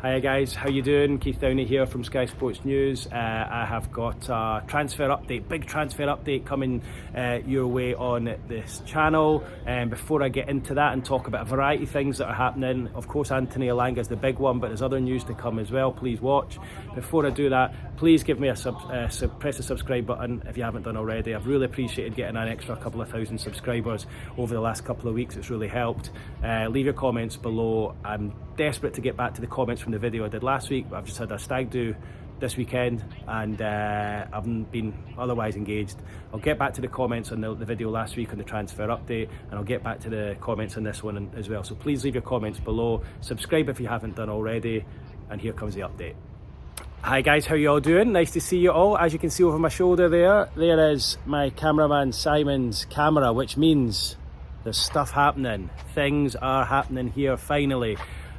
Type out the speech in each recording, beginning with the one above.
Hi guys, how you doing? Keith Downey here from Sky Sports News. I have got a transfer update, big transfer update coming your way on this channel. Before I get into that and talk about a variety of things that are happening, of course Anthony Elanga is the big one, but there's other news to come as well. Please watch. Before I do that, please give me a press the subscribe button if you haven't done already. I've really appreciated getting an extra couple of thousand subscribers over the last couple of weeks. It's really helped. Leave your comments below. I'm desperate to get back to the comments from the video I did last week. I've just had a stag do this weekend and I've been otherwise engaged. I'll get back to the comments on the video last week on the transfer update, and I'll get back to the comments on this one as well. So please leave your comments below, subscribe if you haven't done already, and here comes the update. Hi guys, how you all doing? Nice to see you all. As you can see over my shoulder there is my cameraman Simon's camera, which means there's stuff happening. Things are happening here finally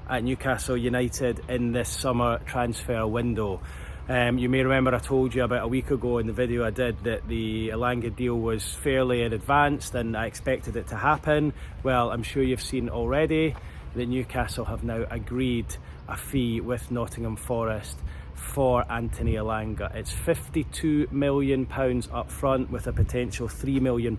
at Newcastle United in this summer transfer window. You may remember I told you about a week ago in the video I did that the Elanga deal was fairly advanced and I expected it to happen. Well, I'm sure you've seen already that Newcastle have now agreed a fee with Nottingham Forest for Anthony Elanga. It's £52 million up front with a potential £3 million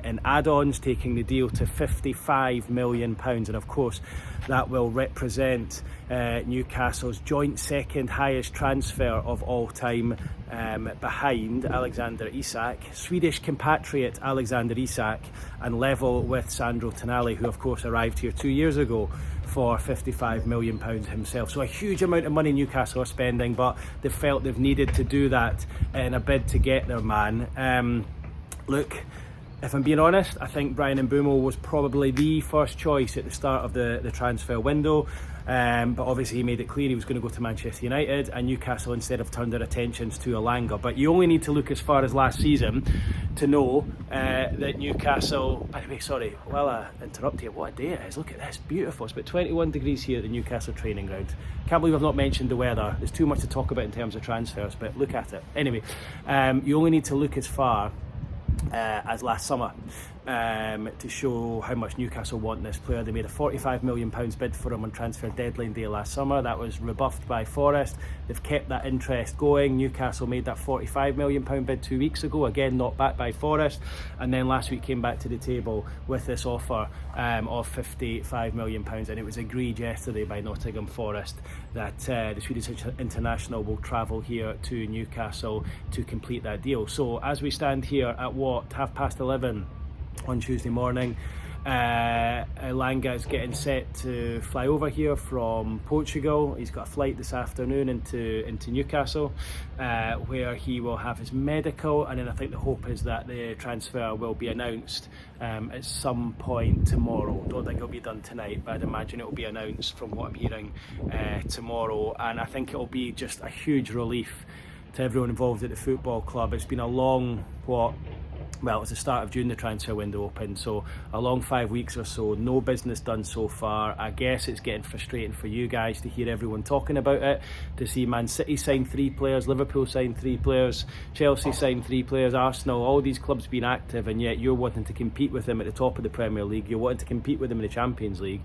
in add-ons, taking the deal to £55 million, and of course that will represent Newcastle's joint second highest transfer of all time, behind Alexander Isak, Swedish compatriot Alexander Isak, and level with Sandro Tonali, who of course arrived here 2 years ago for £55 million himself. So a huge amount of money Newcastle are spending, but they've felt they've needed to do that in a bid to get their man. Look, if I'm being honest, I think Brian Mbeumo was probably the first choice at the start of the transfer window, but obviously he made it clear he was going to go to Manchester United, and Newcastle instead have turned their attentions to Elanga. But you only need to look as far as last season to know that Newcastle, by the way, sorry, while I interrupt you, what a day it is. Look at this, beautiful. It's about 21 degrees here at the Newcastle training ground. Can't believe I've not mentioned the weather. There's too much to talk about in terms of transfers, but look at it. Anyway, you only need to look as far as last summer to show how much Newcastle want this player. They made a £45 million bid for him on transfer deadline day last summer. That was rebuffed by Forest. They've kept that interest going. Newcastle made that £45 million bid 2 weeks ago, again not backed by Forest, and then last week came back to the table with this offer of £55 million, and it was agreed yesterday by Nottingham Forest that the Swedish international will travel here to Newcastle to complete that deal. So as we stand here at 11:30 on Tuesday morning, Elanga is getting set to fly over here from Portugal. He's got a flight this afternoon into Newcastle, where he will have his medical, and then I think the hope is that the transfer will be announced at some point tomorrow. Don't think it'll be done tonight, but I'd imagine it'll be announced from what I'm hearing tomorrow, and I think it'll be just a huge relief to everyone involved at the football club. It's been a long, well, it's the start of June the transfer window opened, so a long 5 weeks or so, no business done so far. I guess it's getting frustrating for you guys to hear everyone talking about it, to see Man City sign 3 players, Liverpool sign 3 players, Chelsea sign 3 players, Arsenal, all these clubs being active, and yet you're wanting to compete with them at the top of the Premier League, you're wanting to compete with them in the Champions League,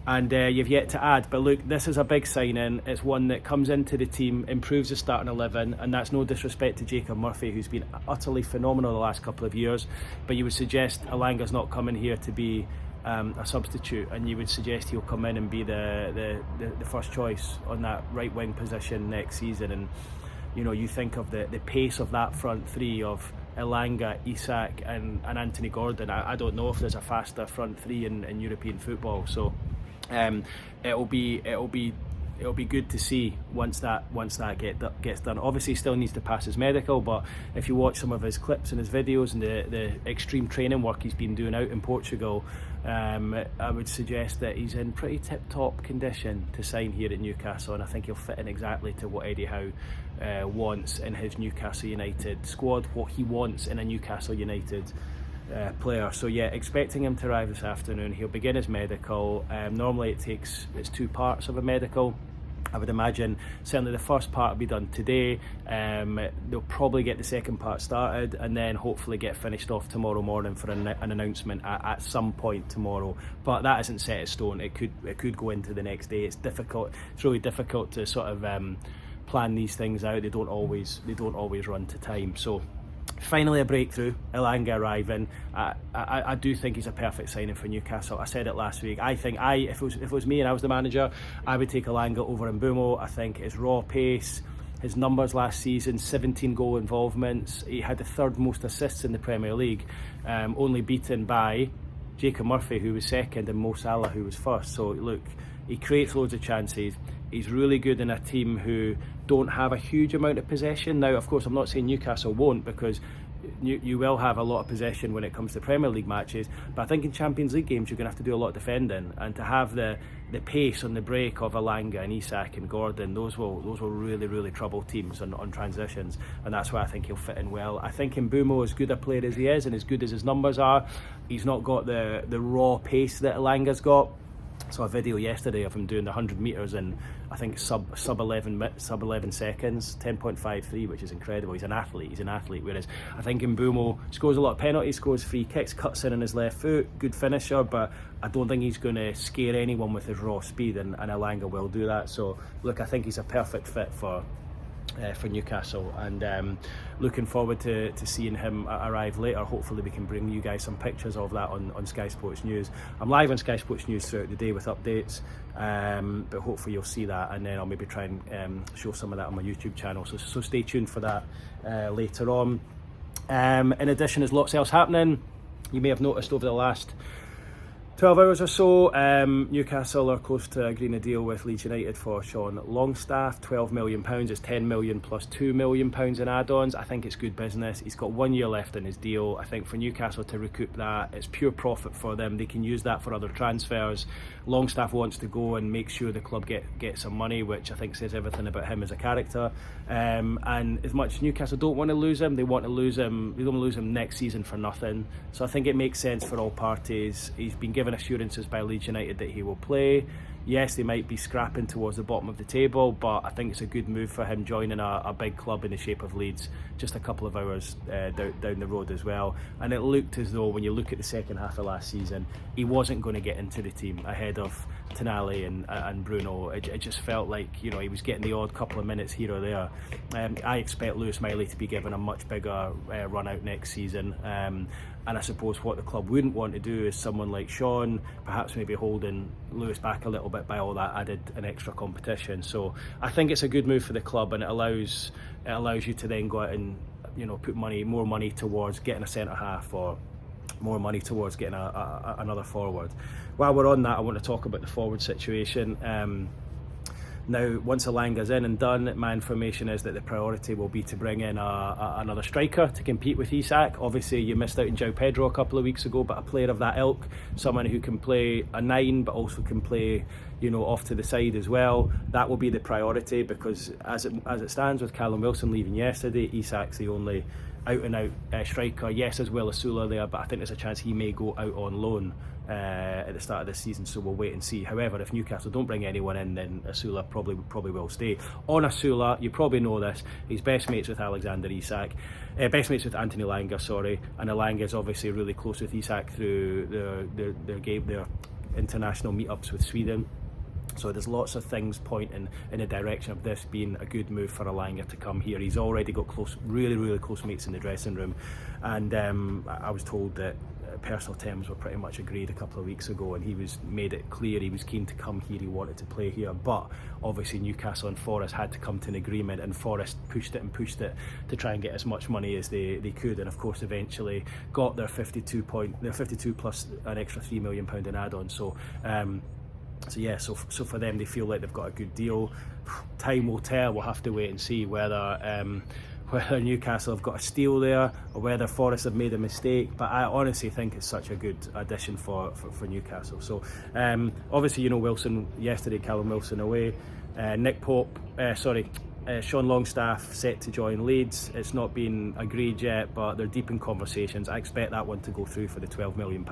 and you've yet to add. But look, this is a big signing. It's one that comes into the team, improves the starting 11, and that's no disrespect to Jacob Murphy, who's been utterly phenomenal the last couple of years, but you would suggest Elanga's not coming here to be a substitute, and you would suggest he'll come in and be the first choice on that right wing position next season. And you know, you think of the pace of that front three of Elanga, Isak and Anthony Gordon. I don't know if there's a faster front three in European football, so it'll be good to see once that gets done. Obviously he still needs to pass his medical, but if you watch some of his clips and his videos and the extreme training work he's been doing out in Portugal, I would suggest that he's in pretty tip-top condition to sign here at Newcastle, and I think he'll fit in exactly to what Eddie Howe wants in his Newcastle United squad, what he wants in a Newcastle United player. So yeah, expecting him to arrive this afternoon. He'll begin his medical. Normally it's 2 parts of a medical. I would imagine certainly the first part will be done today. They'll probably get the second part started and then hopefully get finished off tomorrow morning for an announcement at some point tomorrow. But that isn't set in stone. It could go into the next day. It's difficult. It's really difficult to sort of plan these things out. They don't always run to time. So finally a breakthrough, Elanga arriving. I do think he's a perfect signing for Newcastle. I said it last week. I think if it was me and I was the manager, I would take Elanga over Mbeumo. I think his raw pace, his numbers last season, 17 goal involvements. He had the third most assists in the Premier League, only beaten by Jacob Murphy, who was second, and Mo Salah, who was first. So look, he creates loads of chances. He's really good in a team who don't have a huge amount of possession. Now, of course, I'm not saying Newcastle won't, because you will have a lot of possession when it comes to Premier League matches. But I think in Champions League games, you're going to have to do a lot of defending. And to have the pace on the break of Elanga and Isak and Gordon, those will really, really trouble teams on transitions. And that's why I think he'll fit in well. I think Mbeumo, as good a player as he is and as good as his numbers are, he's not got the raw pace that Elanga's got. Saw a video yesterday of him doing the 100 metres in, I think, sub 11 seconds, 10.53, which is incredible. He's an athlete. Whereas I think Mbeumo scores a lot of penalties, scores free kicks, cuts in on his left foot, good finisher, but I don't think he's going to scare anyone with his raw speed, and Elanga will do that. So look, I think he's a perfect fit for Newcastle, and looking forward to seeing him arrive later. Hopefully we can bring you guys some pictures of that on Sky Sports News. I'm live on Sky Sports News throughout the day with updates, but hopefully you'll see that, and then I'll maybe try and show some of that on my YouTube channel, so stay tuned for that later on. In addition, there's lots else happening. You may have noticed over the last 12 hours or so, Newcastle are close to agreeing a deal with Leeds United for Sean Longstaff. £12 million, it's £10 million plus £2 million in add-ons. I think it's good business. He's got 1 year left in his deal. I think for Newcastle to recoup that, it's pure profit for them. They can use that for other transfers. Longstaff wants to go and make sure the club get some money, which I think says everything about him as a character. And as much as Newcastle don't want to lose him, they don't want to lose him next season for nothing. So I think it makes sense for all parties. He's been given assurances by Leeds United that he will play. Yes, they might be scrapping towards the bottom of the table, but I think it's a good move for him joining a big club in the shape of Leeds, just a couple of hours down the road as well. And it looked as though, when you look at the second half of last season, he wasn't going to get into the team ahead of Tonali and Bruno. It just felt like, you know, he was getting the odd couple of minutes here or there. I expect Lewis Miley to be given a much bigger run out next season. And I suppose what the club wouldn't want to do is someone like Sean, perhaps maybe holding Lewis back a little bit by all that added and extra competition. So I think it's a good move for the club, and it allows you to then go out and, you know, put more money towards getting a centre half, or more money towards getting another forward. While we're on that, I want to talk about the forward situation. Now, once Elanga's in and done, my information is that the priority will be to bring in another striker to compete with Isak. Obviously, you missed out on João Pedro a couple of weeks ago, but a player of that ilk, someone who can play a 9 but also can play, you know, off to the side as well. That will be the priority, because as it stands, with Callum Wilson leaving yesterday, Isak's the only out-and-out striker. Yes, as well as Sula there, but I think there's a chance he may go out on loan at the start of this season, so we'll wait and see. However, if Newcastle don't bring anyone in, then Asula probably will stay. On Asula, you probably know this, he's best mates with Alexander Isak, best mates with Anthony Elanga, sorry, and Elanga is obviously really close with Isak through their international meetups with Sweden. So there's lots of things pointing in the direction of this being a good move for Elanga to come here. He's already got really close mates in the dressing room, and I was told that personal terms were pretty much agreed a couple of weeks ago, and he made it clear he was keen to come here, he wanted to play here. But obviously Newcastle and Forest had to come to an agreement, and Forest pushed it to try and get as much money as they could, and of course eventually got their 52 plus an extra £3 million in add-on. So for them, they feel like they've got a good deal. Time will tell. We'll have to wait and see whether Newcastle have got a steal there, or whether Forest have made a mistake. But I honestly think it's such a good addition for Newcastle. So obviously, you know, Wilson yesterday, Callum Wilson away. Sean Longstaff set to join Leeds. It's not been agreed yet, but they're deep in conversations. I expect that one to go through for the £12 million.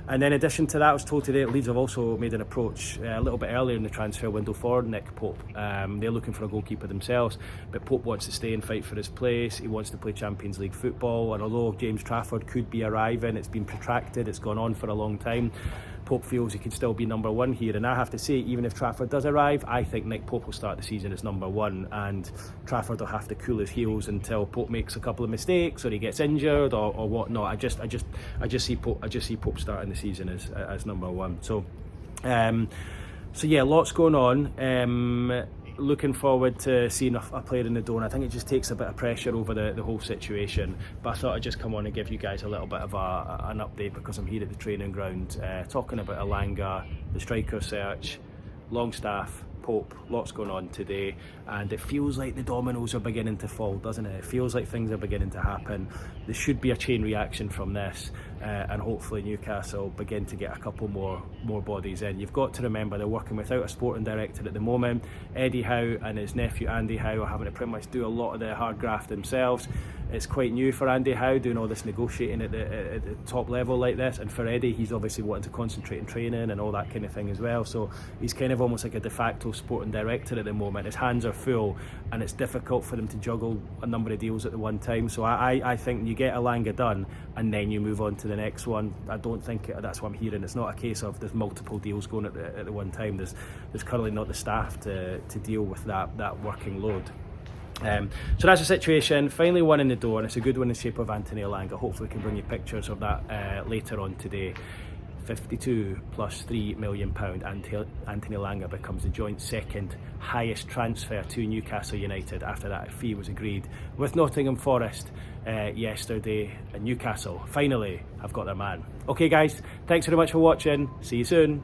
And then in addition to that, I was told today that Leeds have also made an approach a little bit earlier in the transfer window for Nick Pope. They're looking for a goalkeeper themselves, but Pope wants to stay and fight for his place. He wants to play Champions League football, and although James Trafford could be arriving, it's been protracted, it's gone on for a long time. Pope feels he can still be number one here, and I have to say, even if Trafford does arrive, I think Nick Pope will start the season as number one, and Trafford will have to cool his heels until Pope makes a couple of mistakes or he gets injured or whatnot. I just see Pope starting the season as number one. So yeah, lots going on. Looking forward to seeing a player in the door, and I think it just takes a bit of pressure over the whole situation. But I thought I'd just come on and give you guys a little bit of an update, because I'm here at the training ground talking about Elanga, the striker search, Longstaff, Pope. Lots going on today, and it feels like the dominoes are beginning to fall, doesn't it? It feels like things are beginning to happen. There should be a chain reaction from this, and hopefully Newcastle begin to get a couple more bodies in. You've got to remember they're working without a sporting director at the moment. Eddie Howe and his nephew Andy Howe are having to pretty much do a lot of the hard graft themselves. It's quite new for Andy Howe doing all this negotiating at the top level like this, and for Eddie, he's obviously wanting to concentrate on training and all that kind of thing as well. So he's kind of almost like a de facto sporting director at the moment. His hands are full, and it's difficult for them to juggle a number of deals at the one time. So I think you get Elanga done and then you move on to the next one. I don't think that's what I'm hearing. It's not a case of there's multiple deals going at the one time. There's currently not the staff to deal with that working load. So that's the situation. Finally one in the door, and it's a good one in the shape of Anthony Elanga. Hopefully we can bring you pictures of that later on today. 52 plus £3 million, Anthony Elanga becomes the joint second highest transfer to Newcastle United after that fee was agreed with Nottingham Forest yesterday, and Newcastle finally have got their man. Okay guys, thanks very much for watching. See you soon.